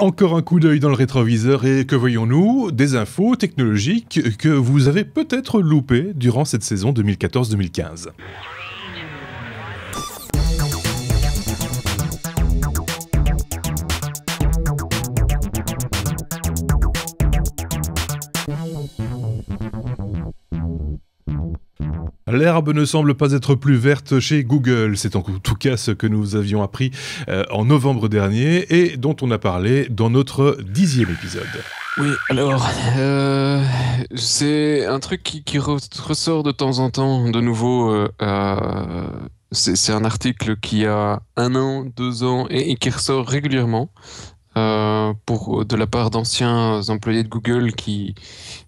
Encore un coup d'œil dans le rétroviseur et que voyons-nous? Des infos technologiques que vous avez peut-être loupées durant cette saison 2014-2015. L'herbe ne semble pas être plus verte chez Google, c'est en tout cas ce que nous avions appris en novembre dernier et dont on a parlé dans notre 10e épisode. Oui, alors, c'est un truc qui ressort de temps en temps, de nouveau. C'est un article qui a 1 an, 2 ans et qui ressort régulièrement de la part d'anciens employés de Google qui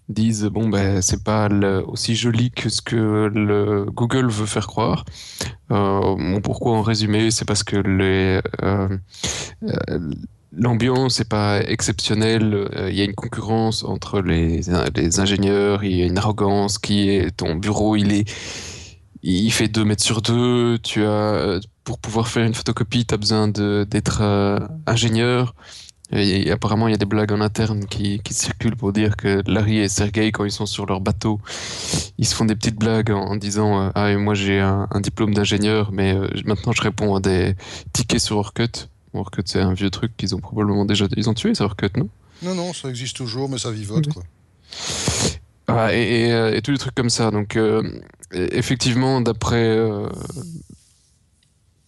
disent bon ben c'est pas aussi joli que ce que le Google veut faire croire. Bon, pourquoi en résumé, c'est parce que l'ambiance n'est pas exceptionnelle. Il y a une concurrence entre les ingénieurs. Il y a une arrogance qui est ton bureau. Il fait 2 mètres sur 2. Pour pouvoir faire une photocopie, tu as besoin d'être ingénieur. Et apparemment, il y a des blagues en interne qui circulent pour dire que Larry et Sergey, quand ils sont sur leur bateau, ils se font des petites blagues en disant ah, et moi j'ai un diplôme d'ingénieur, mais maintenant je réponds à des tickets sur Orkut. Orkut, c'est un vieux truc qu'ils ont probablement déjà... Ils ont tué, ça, Orkut, non? Non, ça existe toujours, mais ça vivote, quoi. Ah, et tous les trucs comme ça. Donc, effectivement,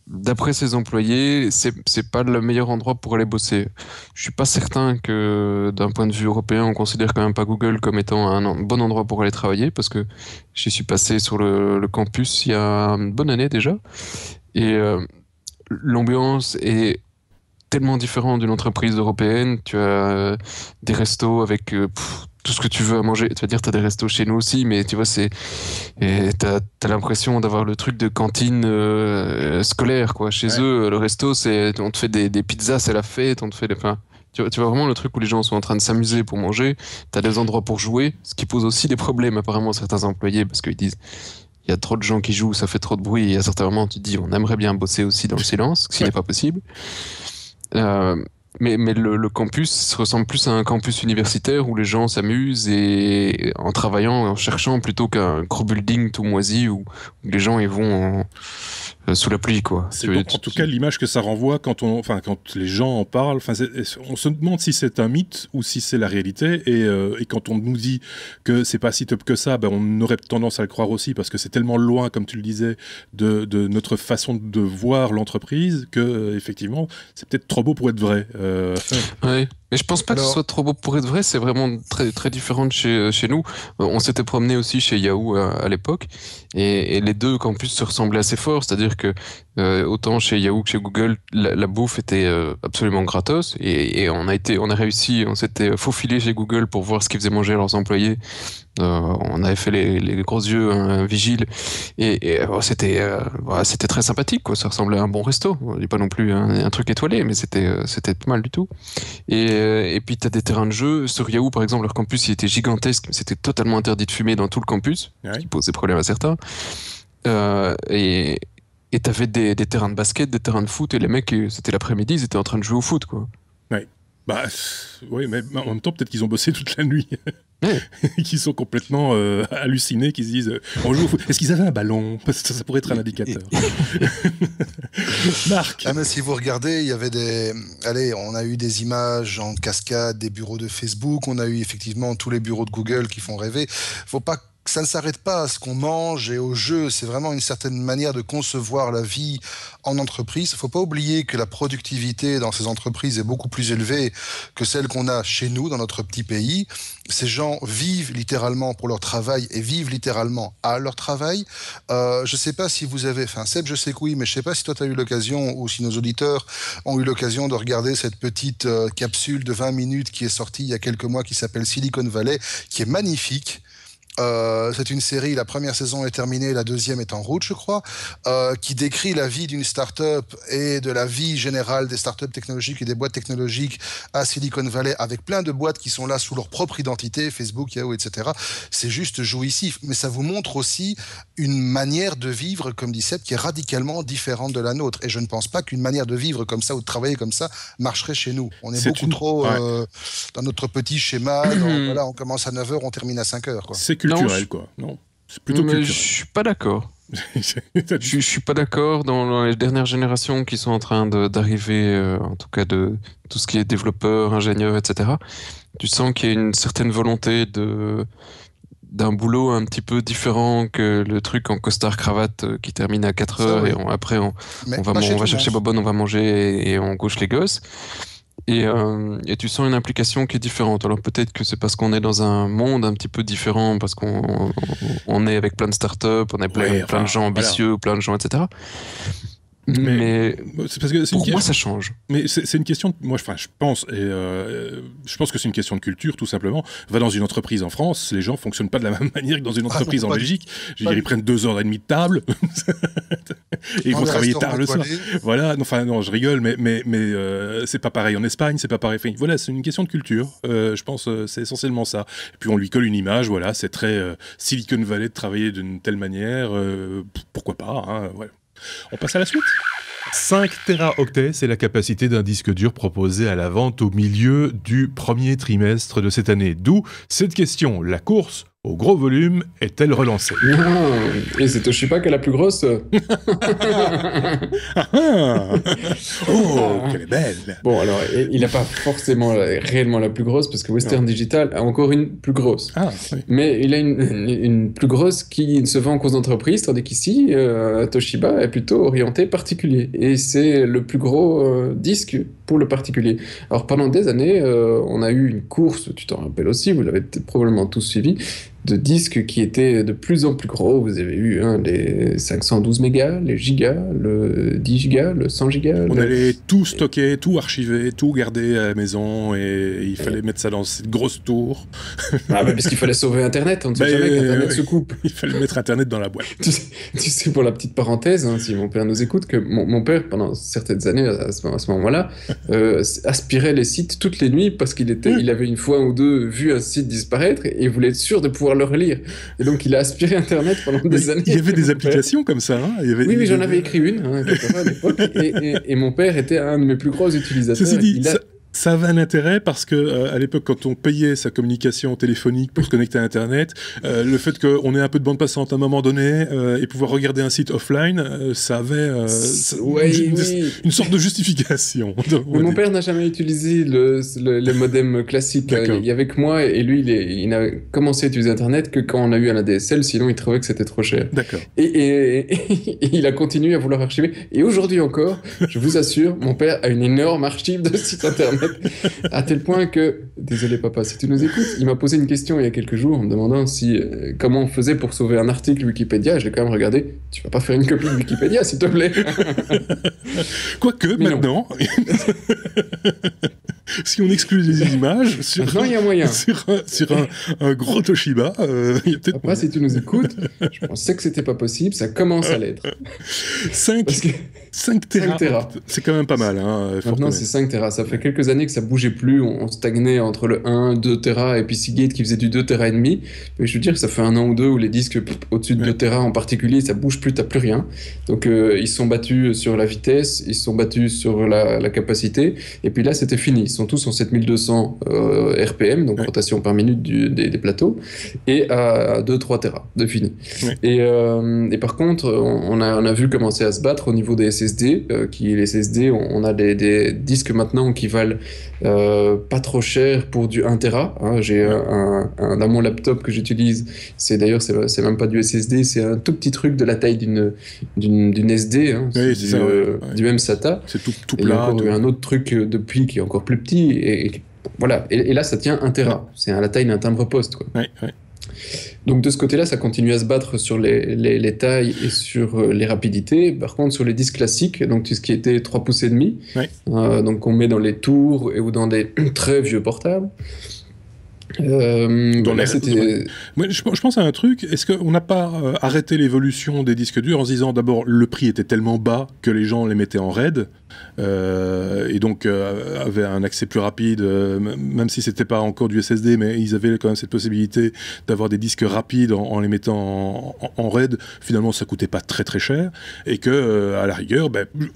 d'après ses employés, c'est pas le meilleur endroit pour aller bosser. Je suis pas certain que, d'un point de vue européen, on considère quand même pas Google comme étant un bon endroit pour aller travailler, parce que j'y suis passé sur le campus il y a une bonne année déjà, et l'ambiance est tellement différente d'une entreprise européenne. Tu as des restos avec tout ce que tu veux à manger. Tu vas dire, tu as des restos chez nous aussi, mais tu vois, t'as l'impression d'avoir le truc de cantine scolaire, quoi. Chez eux, le resto, on te fait des pizzas, c'est la fête, on te fait tu vois vraiment le truc où les gens sont en train de s'amuser pour manger. T'as des endroits pour jouer, ce qui pose aussi des problèmes apparemment à certains employés, parce qu'ils disent, il y a trop de gens qui jouent, ça fait trop de bruit, et à certains moments, tu te dis, on aimerait bien bosser aussi dans le silence, ce qui n'est pas possible. Mais le campus ressemble plus à un campus universitaire où les gens s'amusent et en travaillant, en cherchant, plutôt qu'un gros building tout moisi où les gens ils vont sous la pluie, quoi. C'est en tout cas l'image que ça renvoie quand les gens en parlent. On se demande si c'est un mythe ou si c'est la réalité. Et quand on nous dit que c'est pas si top que ça, ben on aurait tendance à le croire aussi parce que c'est tellement loin, comme tu le disais, de notre façon de voir l'entreprise que effectivement c'est peut-être trop beau pour être vrai. Ouais. Mais je pense pas que ce soit trop beau pour être vrai, c'est vraiment très, très différent de chez nous. On s'était promené aussi chez Yahoo à l'époque, et les deux campus se ressemblaient assez fort, c'est-à-dire que autant chez Yahoo que chez Google, la bouffe était absolument gratos, et on s'était faufilé chez Google pour voir ce qu'ils faisaient manger à leurs employés. On avait fait les gros yeux vigiles et c'était très sympathique, quoi. Ça ressemblait à un bon resto. On dit pas non plus un truc étoilé, mais c'était pas mal du tout. Et puis t'as des terrains de jeu sur Yahoo, par exemple. Leur campus il était gigantesque, mais c'était totalement interdit de fumer dans tout le campus, ce qui posait problème à certains. Et t'avais des terrains de basket, des terrains de foot, et les mecs, c'était l'après-midi, ils étaient en train de jouer au foot, quoi. Ouais. Bah, oui, mais en même temps, peut-être qu'ils ont bossé toute la nuit. Qu'ils sont complètement hallucinés, qu'ils se disent on joue au foot. Est-ce qu'ils avaient un ballon? Parce que ça pourrait être un indicateur. Marc. Mais si vous regardez, il y avait on a eu des images en cascade des bureaux de Facebook, on a eu effectivement tous les bureaux de Google qui font rêver. Faut pas que ça ne s'arrête pas à ce qu'on mange et au jeu. C'est vraiment une certaine manière de concevoir la vie en entreprise. Il ne faut pas oublier que la productivité dans ces entreprises est beaucoup plus élevée que celle qu'on a chez nous, dans notre petit pays. Ces gens vivent littéralement pour leur travail et vivent littéralement à leur travail. Je ne sais pas si vous avez... Seb, je sais que oui, mais je ne sais pas si toi, tu as eu l'occasion ou si nos auditeurs ont eu l'occasion de regarder cette petite capsule de 20 minutes qui est sortie il y a quelques mois qui s'appelle Silicon Valley, qui est magnifique. C'est une série, la première saison est terminée, la deuxième est en route, je crois, qui décrit la vie d'une start-up et de la vie générale des start-up technologiques et des boîtes technologiques à Silicon Valley, avec plein de boîtes qui sont là sous leur propre identité, Facebook, Yahoo, etc. C'est juste jouissif, mais ça vous montre aussi une manière de vivre, comme dit Seb, qui est radicalement différente de la nôtre. Et je ne pense pas qu'une manière de vivre comme ça ou de travailler comme ça marcherait chez nous. On est beaucoup trop dans notre petit schéma, voilà, on commence à 9h, on termine à 5h, quoi. C'est culturel, quoi. Non, c'est plutôt culturel. Je suis pas d'accord. Je suis pas d'accord dans les dernières générations qui sont en train d'arriver, en tout cas de tout ce qui est développeur, ingénieur, etc. Tu sens qu'il y a une certaine volonté d'un boulot un petit peu différent que le truc en costard-cravate qui termine à 4 heures oui. Et après on va chercher Bobonne, on va manger et on couche les gosses. Et tu sens une implication qui est différente. Alors peut-être que c'est parce qu'on est dans un monde un petit peu différent, parce qu'on est avec plein de startups, on est plein de gens ambitieux, voilà. Plein de gens, etc. Mais c'est parce que pour moi, ça change. Mais c'est une question. Moi, je pense que c'est une question de culture, tout simplement. Va dans une entreprise en France, les gens fonctionnent pas de la même manière que dans une entreprise en Belgique. Je veux dire, ils prennent 2h30 de table et ils vont travailler tard le soir. Voilà. Enfin, non, je rigole, mais c'est pas pareil en Espagne, c'est pas pareil. Enfin, voilà, c'est une question de culture. Je pense c'est essentiellement ça. Et puis on lui colle une image. Voilà, c'est très Silicon Valley de travailler d'une telle manière. Pourquoi pas hein, ouais. On passe à la suite. 5 téraoctets, c'est la capacité d'un disque dur proposé à la vente au milieu du premier trimestre de cette année. D'où cette question, la course au gros volume est-elle relancée? Et c'est Toshiba qui est la plus grosse. Oh, qu'elle est belle. Bon, alors, il n'a pas forcément réellement la plus grosse, parce que Western Digital a encore une plus grosse. Ah, oui. Mais il a une plus grosse qui se vend aux entreprises, tandis qu'ici, Toshiba est plutôt orienté particulier. Et c'est le plus gros disque pour le particulier. Alors, pendant des années, on a eu une course, tu t'en rappelles aussi, vous l'avez probablement tous suivi, de disques qui étaient de plus en plus gros. Vous avez eu les 512 mégas, les gigas, le 10 gigas, le 100 gigas. On allait tout stocker, tout archiver, tout garder à la maison et il fallait mettre ça dans cette grosse tour. Ah bah parce qu'il fallait sauver Internet, on ne sait jamais qu'Internet se coupe. Il fallait mettre Internet dans la boîte. Tu sais, pour la petite parenthèse, hein, si mon père nous écoute, que mon père, pendant certaines années, à ce moment-là, aspirait les sites toutes les nuits parce qu'il avait une fois ou deux vu un site disparaître et il voulait être sûr de pouvoir le relire. Et donc, il a aspiré Internet pendant des années. Il y avait des applications comme ça. Hein, oui, j'en avais écrit une à l'époque. Et mon père était un de mes plus gros utilisateurs. Ceci dit, ça avait un intérêt parce que à l'époque, quand on payait sa communication téléphonique pour se connecter à Internet, le fait qu'on ait un peu de bande passante à un moment donné et pouvoir regarder un site offline, ça avait une sorte de justification. Mais mon père n'a jamais utilisé le modem classique. Il y avait que moi et lui, il n'a commencé à utiliser Internet que quand on a eu un ADSL, sinon il trouvait que c'était trop cher. D'accord. Et il a continué à vouloir archiver. Et aujourd'hui encore, je vous assure, mon père a une énorme archive de sites Internet. À tel point que, désolé papa si tu nous écoutes, il m'a posé une question il y a quelques jours en me demandant comment on faisait pour sauver un article Wikipédia. Je l'ai quand même regardé. Tu vas pas faire une copie de Wikipédia s'il te plaît. Quoique maintenant si on exclut les images maintenant il y a moyen sur un gros Toshiba il y a peut-être papa si tu nous écoutes, je pensais que c'était pas possible, ça commence à l'être. 5 Tera, c'est quand même pas mal hein, maintenant c'est 5 Tera, ça fait quelques années que ça bougeait plus, on stagnait entre le 1, 2 Tera et puis Seagate qui faisait du 2 Tera et demi. Mais je veux dire que ça fait 1 an ou 2 où les disques au-dessus de 2 Tera en particulier, ça bouge plus, t'as plus rien. Donc ils se sont battus sur la vitesse, ils se sont battus sur la capacité, et puis là c'était fini. Ils sont tous en 7200 RPM, donc rotation par minute des plateaux, et à 2-3 Tera de fini. Et par contre, on a vu commencer à se battre au niveau des SSD, les SSD, on a des disques maintenant qui valent pas trop cher pour du 1 Tera. Hein. J'ai dans mon laptop que j'utilise, c'est même pas du SSD, c'est un tout petit truc de la taille d'une SD, hein. Oui, c'est du même SATA. C'est tout plat. Il y a encore un autre truc depuis qui est encore plus petit, et voilà. Et là, ça tient 1 Tera. C'est à la taille d'un timbre-poste, quoi. Ouais. Donc de ce côté-là, ça continue à se battre sur les tailles et sur les rapidités. Par contre, sur les disques classiques, donc tout ce qui était 3 pouces et demi, donc on met dans les tours ou dans des très vieux portables, Moi, je pense à un truc. Est-ce qu'on n'a pas arrêté l'évolution des disques durs en se disant d'abord le prix était tellement bas que les gens les mettaient en RAID et donc avaient un accès plus rapide, même si c'était pas encore du SSD, mais ils avaient quand même cette possibilité d'avoir des disques rapides en les mettant en RAID. Finalement, ça coûtait pas très très cher et que à la rigueur,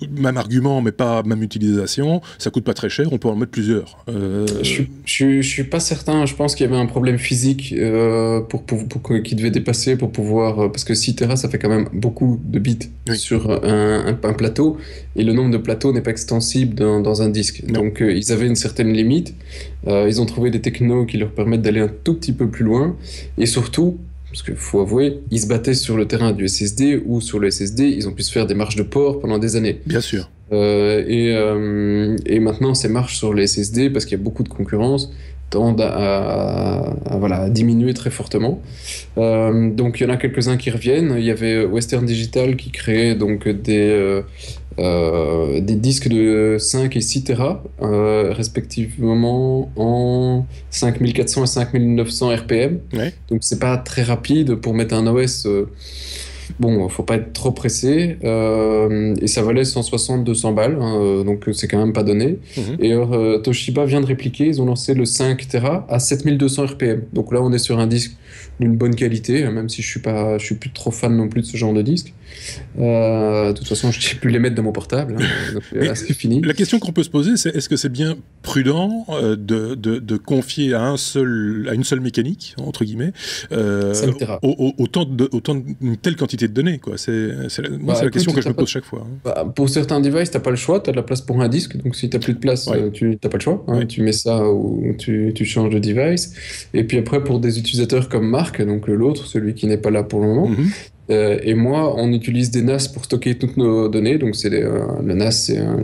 même argument, mais pas même utilisation, ça coûte pas très cher. On peut en mettre plusieurs. Je suis pas certain. Je pense qu'il y avait un problème physique qui devait dépasser pour pouvoir... parce que 6 Tera, ça fait quand même beaucoup de bits sur un plateau, et le nombre de plateaux n'est pas extensible dans un disque. Non. Donc ils avaient une certaine limite. Ils ont trouvé des technos qui leur permettent d'aller un tout petit peu plus loin, et surtout, parce qu'il faut avouer, ils se battaient sur le terrain du SSD, ou sur le SSD, ils ont pu se faire des marches de port pendant des années. Bien sûr. Et maintenant, ces marches sur les SSD, parce qu'il y a beaucoup de concurrence, tendent à diminuer très fortement. Donc il y en a quelques-uns qui reviennent. Il y avait Western Digital qui créait donc des disques de 5 et 6 Tera, respectivement en 5400 et 5900 RPM. Ouais. Donc c'est pas très rapide pour mettre un OS. Bon, faut pas être trop pressé, et ça valait 160-200 balles, hein, donc c'est quand même pas donné. Et alors, Toshiba vient de répliquer, ils ont lancé le 5 Tera à 7200 RPM. Donc là, on est sur un disque d'une bonne qualité, même si je suis plus trop fan non plus de ce genre de disque. De toute façon, je ne sais plus les mettre dans mon portable, hein, donc là, c'est fini. La question qu'on peut se poser, c'est est-ce que c'est bien prudent de confier à une seule mécanique, entre guillemets, autant d'une telle quantité de données, quoi. C'est la question que je me pose chaque fois. Pour certains devices, tu n'as pas le choix, tu as de la place pour un disque, donc si tu n'as plus de place, tu n'as pas le choix. Hein, tu mets ça ou tu changes de device. Et puis après, pour des utilisateurs comme Marc, donc l'autre, celui qui n'est pas là pour le moment, et moi, on utilise des NAS pour stocker toutes nos données. Donc, le NAS, c'est un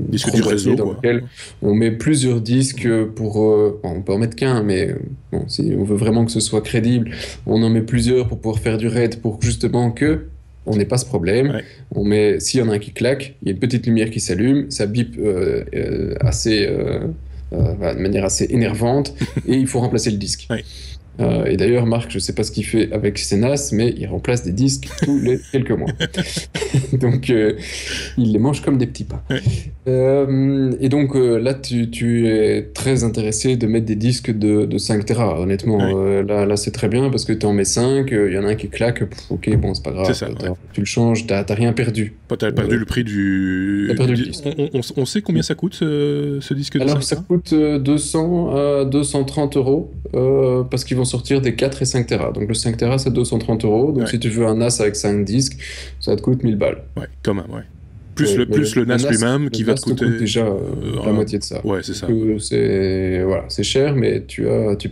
disque du réseau dans lequel on met plusieurs disques on peut en mettre qu'un, mais bon, si on veut vraiment que ce soit crédible, on en met plusieurs pour pouvoir faire du RAID pour justement que on n'ait pas ce problème. Ouais. S'il y en a un qui claque, il y a une petite lumière qui s'allume, ça bip de manière assez énervante, et il faut remplacer le disque. Ouais. Et d'ailleurs, Marc, je ne sais pas ce qu'il fait avec ses NAS, mais il remplace des disques tous les quelques mois. Donc, il les mange comme des petits pains. Et donc, là, tu es très intéressé de mettre des disques de 5 Tera. Honnêtement, là, c'est très bien, parce que tu en mets 5, il y en a un qui claque, ok, bon, c'est pas grave. C'est ça, tu le changes, t'as rien perdu. Tu as perdu le prix du... T'as perdu le disque. On sait combien ça coûte, ce disque de 5 Tera ? Alors, ça coûte 200 à 230 euros, parce qu'ils vont sortir des 4 et 5 Tera. Donc le 5 Tera, c'est 230 euros. Donc si tu veux un NAS avec 5 disques, ça te coûte 1000 balles. Ouais, quand même, ouais. Plus le NAS lui-même qui va te coûter déjà la moitié de ça. Ouais, c'est ça. C'est cher, mais tu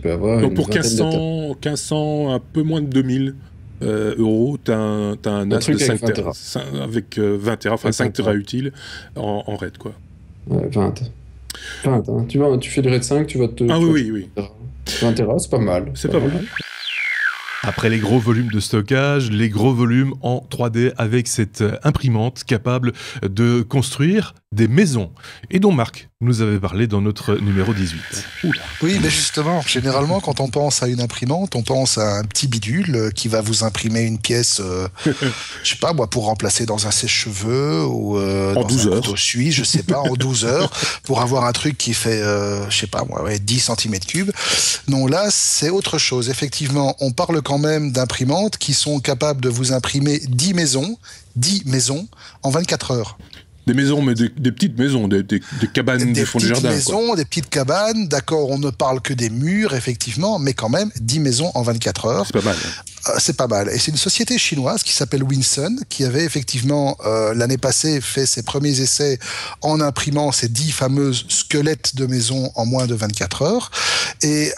peux avoir. Donc pour 1500, un peu moins de 2000 euros, t'as un NAS de 5 Tera. Avec 20 Tera, enfin 5 Tera utile en RAID, quoi. Ouais, 20. Hein. Tu fais du RAID 5, tu vas te. Ah oui. 20 Tera, c'est pas mal. C'est pas mal. Après les gros volumes de stockage, les gros volumes en 3D avec cette imprimante capable de construire des maisons, et dont Marc nous avait parlé dans notre numéro 18. Oula. Oui, mais justement, généralement, quand on pense à une imprimante, on pense à un petit bidule qui va vous imprimer une pièce, je sais pas moi, pour remplacer dans un sèche-cheveux ou dans 12 un couteau suisse, je sais pas, en 12 heures, pour avoir un truc qui fait, je sais pas moi, 10 cm3. Non, là, c'est autre chose. Effectivement, on parle quand même d'imprimantes qui sont capables de vous imprimer 10 maisons en 24 heures. Des maisons, mais des petites maisons, des cabanes du fond du jardin. Des petites cabanes, d'accord, on ne parle que des murs, effectivement, mais quand même, 10 maisons en 24 heures. C'est pas mal. C'est pas mal. Et c'est une société chinoise qui s'appelle Winsun, qui avait effectivement, l'année passée, fait ses premiers essais en imprimant ces 10 fameuses squelettes de maisons en moins de 24 heures. Et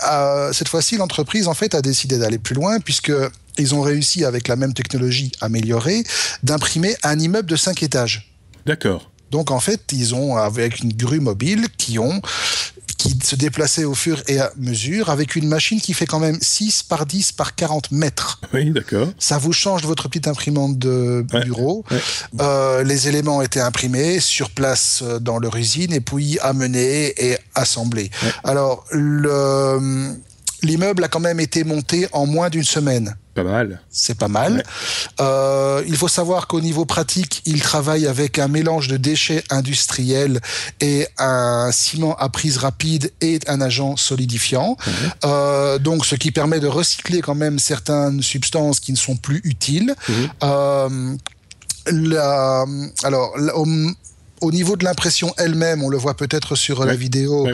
cette fois-ci, l'entreprise, en fait, a décidé d'aller plus loin, puisque ils ont réussi, avec la même technologie améliorée, d'imprimer un immeuble de 5 étages. D'accord. Donc en fait, ils ont, avec une grue mobile, qui se déplaçait au fur et à mesure, avec une machine qui fait quand même 6 par 10 par 40 mètres. Oui, d'accord. Ça vous change votre petite imprimante de bureau. Ouais. Les éléments étaient imprimés sur place dans leur usine, et puis amenés et assemblés. Ouais. Alors, L'immeuble a quand même été monté en moins d'une semaine. Pas mal. C'est pas mal. Ouais. Il faut savoir qu'au niveau pratique, il travaille avec un mélange de déchets industriels et un ciment à prise rapide et un agent solidifiant. Donc, ce qui permet de recycler quand même certaines substances qui ne sont plus utiles. Au niveau de l'impression elle-même, on le voit peut-être sur la vidéo,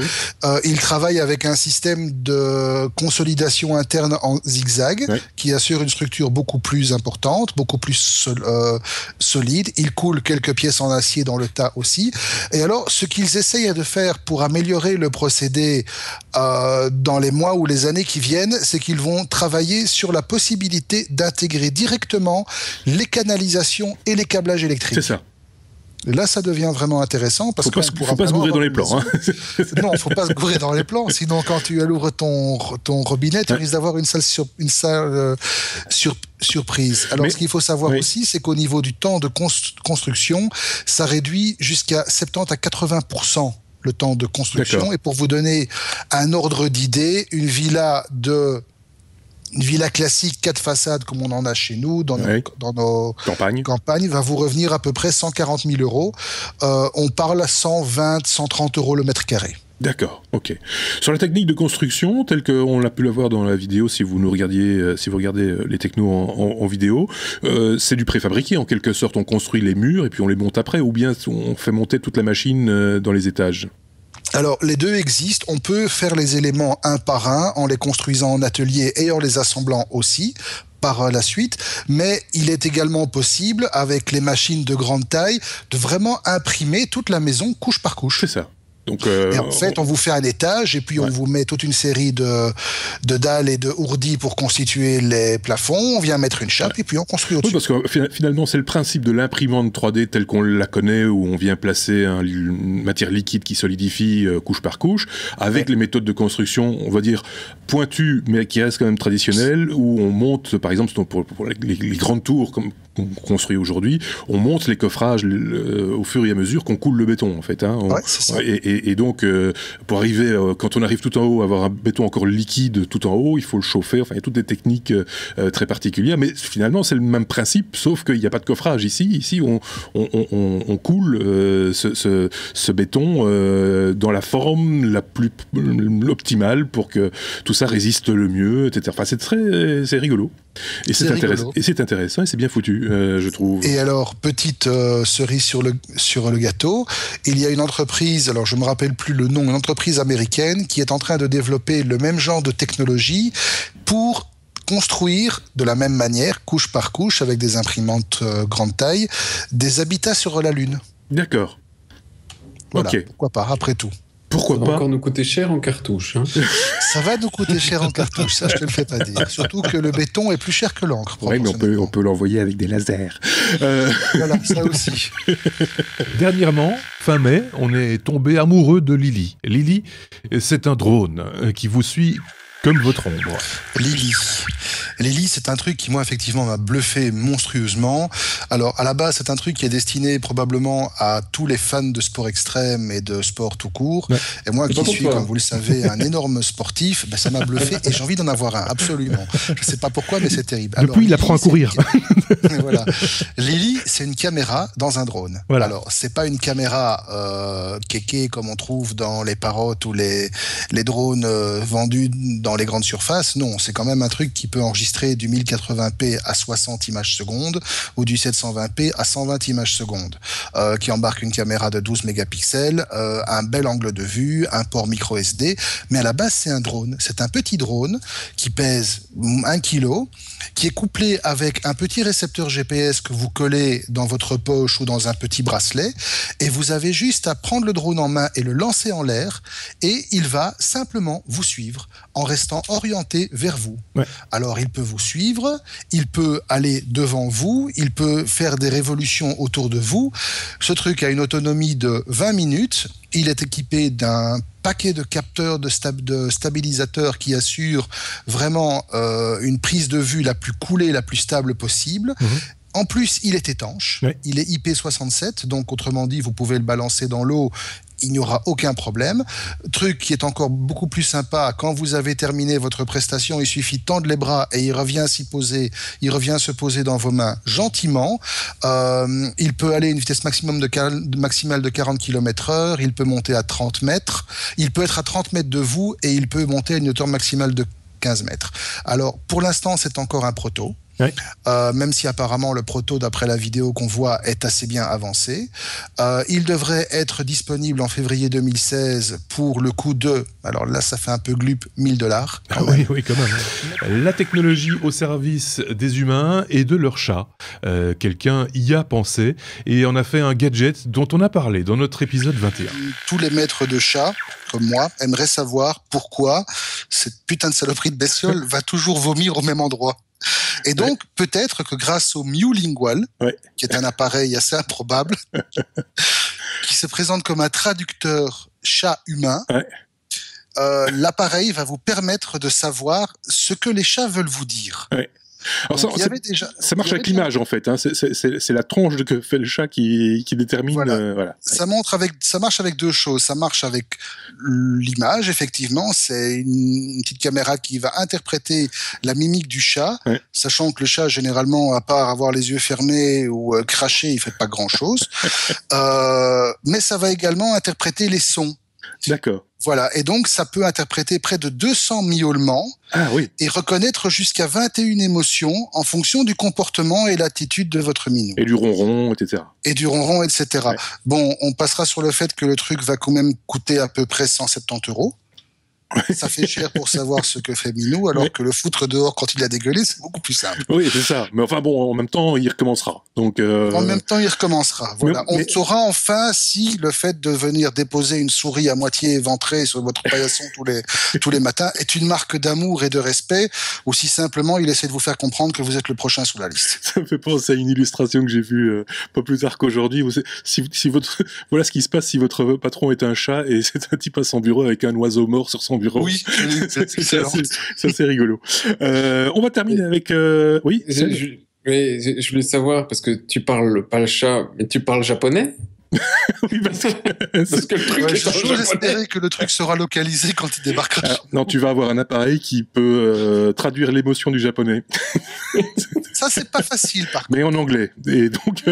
il travaille avec un système de consolidation interne en zigzag qui assure une structure beaucoup plus importante, beaucoup plus solide. Il coule quelques pièces en acier dans le tas aussi. Et alors, ce qu'ils essayent de faire pour améliorer le procédé dans les mois ou les années qui viennent, c'est qu'ils vont travailler sur la possibilité d'intégrer directement les canalisations et les câblages électriques. C'est ça. Là, ça devient vraiment intéressant parce qu'il faut pas se gourer dans les plans. Non, il faut pas se gourer dans les plans. Sinon, quand tu ouvres ton robinet, tu risques d'avoir une salle surprise. Alors, ce qu'il faut savoir aussi, c'est qu'au niveau du temps de construction, ça réduit jusqu'à 70 à 80% le temps de construction. Et pour vous donner un ordre d'idée, une villa classique, 4 façades, comme on en a chez nous, dans nos campagnes, va vous revenir à peu près 140 000 euros. On parle à 120, 130 euros le mètre carré. D'accord, ok. Sur la technique de construction, telle qu'on l'a pu la voir dans la vidéo, si vous regardez les technos en vidéo, c'est du préfabriqué en quelque sorte. On construit les murs et puis on les monte après, ou bien on fait monter toute la machine dans les étages. Alors, les deux existent. On peut faire les éléments un par un en les construisant en atelier et en les assemblant aussi par la suite, mais il est également possible, avec les machines de grande taille, de vraiment imprimer toute la maison couche par couche. C'est ça. Donc, et en fait, on vous fait un étage et puis on vous met toute une série de dalles et de ourdis pour constituer les plafonds. On vient mettre une chape et puis on construit au-dessus. Oui, parce que finalement, c'est le principe de l'imprimante 3D telle qu'on la connaît, où on vient placer une matière liquide qui solidifie couche par couche, avec les méthodes de construction, on va dire, pointues, mais qui restent quand même traditionnelles, où on monte, par exemple, pour les grandes tours, comme qu'on construit aujourd'hui, on monte les coffrages au fur et à mesure qu'on coule le béton, en fait. C'est ça. Et donc, pour arriver, quand on arrive tout en haut, à avoir un béton encore liquide tout en haut, il faut le chauffer. Enfin, il y a toutes des techniques très particulières. Mais finalement, c'est le même principe, sauf qu'il n'y a pas de coffrage ici. Ici, on coule ce béton dans la forme la plus optimale pour que tout ça résiste le mieux, etc. Enfin, c'est rigolo. Et c'est intéressant et c'est bien foutu, je trouve. Et alors, petite cerise sur le gâteau, il y a une entreprise, alors je me rappelle plus le nom, une entreprise américaine qui est en train de développer le même genre de technologie pour construire de la même manière, couche par couche, avec des imprimantes grande taille, des habitats sur la Lune. D'accord. Voilà, pourquoi pas, après tout. Pourquoi pas ? Ça va encore nous coûter cher en cartouche. Ça va nous coûter cher en cartouche, ça je te le fais pas dire. Surtout que le béton est plus cher que l'encre. Oui, mais on peut l'envoyer avec des lasers. Voilà, ça aussi. Dernièrement, fin mai, on est tombé amoureux de Lily. Lily, c'est un drone qui vous suit comme votre ombre. Lily, c'est un truc qui, moi, effectivement, m'a bluffé monstrueusement. Alors, à la base, c'est un truc qui est destiné probablement à tous les fans de sport extrême et de sport tout court. Ouais. Et moi, qui suis, comme vous le savez, un énorme sportif, ça m'a bluffé et j'ai envie d'en avoir un, absolument. Je ne sais pas pourquoi, mais c'est terrible. Alors, depuis, il apprend à courir. Voilà. Lily, c'est une caméra dans un drone. Voilà. Alors, c'est pas une caméra kéké comme on trouve dans les Parrot ou les drones vendus dans les grandes surfaces. Non, c'est quand même un truc qui peut enregistrer du 1080p à 60 images secondes ou du 720p à 120 images secondes, qui embarque une caméra de 12 mégapixels, un bel angle de vue, un port micro SD, mais à la base c'est un drone. C'est un petit drone qui pèse 1 kg, qui est couplé avec un petit récepteur GPS que vous collez dans votre poche ou dans un petit bracelet, et vous avez juste à prendre le drone en main et le lancer en l'air, et il va simplement vous suivre en restant orienté vers vous. Ouais. Alors, il peut vous suivre, il peut aller devant vous, il peut faire des révolutions autour de vous. Ce truc a une autonomie de 20 minutes. Il est équipé d'un paquet de capteurs, de stabilisateurs qui assurent vraiment une prise de vue la plus coolée, la plus stable possible. Mmh. En plus, il est étanche, il est IP67, donc autrement dit, vous pouvez le balancer dans l'eau, il n'y aura aucun problème. Truc qui est encore beaucoup plus sympa, quand vous avez terminé votre prestation, il suffit de tendre les bras et il revient se poser dans vos mains gentiment. Il peut aller à une vitesse maximale de 40 km/h, il peut monter à 30 mètres, il peut être à 30 mètres de vous et il peut monter à une hauteur maximale de 15 mètres. Alors, pour l'instant, c'est encore un proto. Oui. Même si apparemment le proto, d'après la vidéo qu'on voit, est assez bien avancé. Il devrait être disponible en février 2016 pour le coût de, alors là ça fait un peu glup, $1000. Ah oui, quand même. La technologie au service des humains et de leurs chats. Quelqu'un y a pensé et en a fait un gadget dont on a parlé dans notre épisode 21. Tous les maîtres de chats, comme moi, aimeraient savoir pourquoi cette putain de saloperie de bestiole va toujours vomir au même endroit. Et donc, peut-être que grâce au Mewlingual, qui est un appareil assez improbable, qui se présente comme un traducteur chat-humain, l'appareil va vous permettre de savoir ce que les chats veulent vous dire. Alors ça marche avec l'image en fait, hein. C'est la tronche que fait le chat qui détermine. Voilà. Ça marche avec deux choses. Ça marche avec l'image, effectivement. C'est une petite caméra qui va interpréter la mimique du chat, sachant que le chat, généralement, à part avoir les yeux fermés ou cracher, il fait pas grand-chose. Mais ça va également interpréter les sons. D'accord. Voilà, et donc ça peut interpréter près de 200 miaulements et reconnaître jusqu'à 21 émotions en fonction du comportement et l'attitude de votre minou. Et du ronron, etc. Ouais. Bon, on passera sur le fait que le truc va quand même coûter à peu près 170 €. Ça fait cher pour savoir ce que fait Minou, alors que le foutre dehors quand il a dégueulé, c'est beaucoup plus simple. Oui, c'est ça. Mais enfin bon, en même temps, il recommencera. Donc, En même temps, il recommencera. Voilà. On saura enfin si le fait de venir déposer une souris à moitié éventrée sur votre paillasson tous les matins est une marque d'amour et de respect, ou si simplement il essaie de vous faire comprendre que vous êtes le prochain sur la liste. Ça me fait penser à une illustration que j'ai vue pas plus tard qu'aujourd'hui. Voilà ce qui se passe si votre patron est un chat et c'est un type à son bureau avec un oiseau mort sur son bureau. Oui, c'est assez rigolo. On va terminer avec... Oui, je voulais savoir, parce que tu parles pas le chat, mais tu parles japonais. Oui, parce que le truc est j'ose espérer que le truc sera localisé quand il débarquera. Non, tu vas avoir un appareil qui peut traduire l'émotion du japonais. Ça, c'est pas facile, par contre. Mais en anglais. Et donc,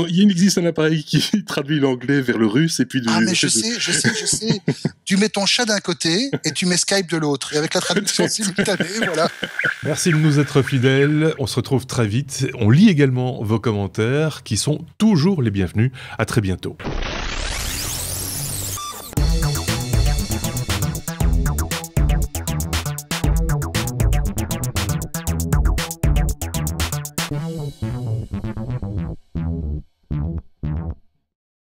il existe un appareil qui traduit l'anglais vers le russe et puis... mais je sais. Tu mets ton chat d'un côté et tu mets Skype de l'autre. Et avec la traduction simultanée, voilà. Merci de nous être fidèles. On se retrouve très vite. On lit également vos commentaires qui sont toujours les bienvenus. À très bientôt.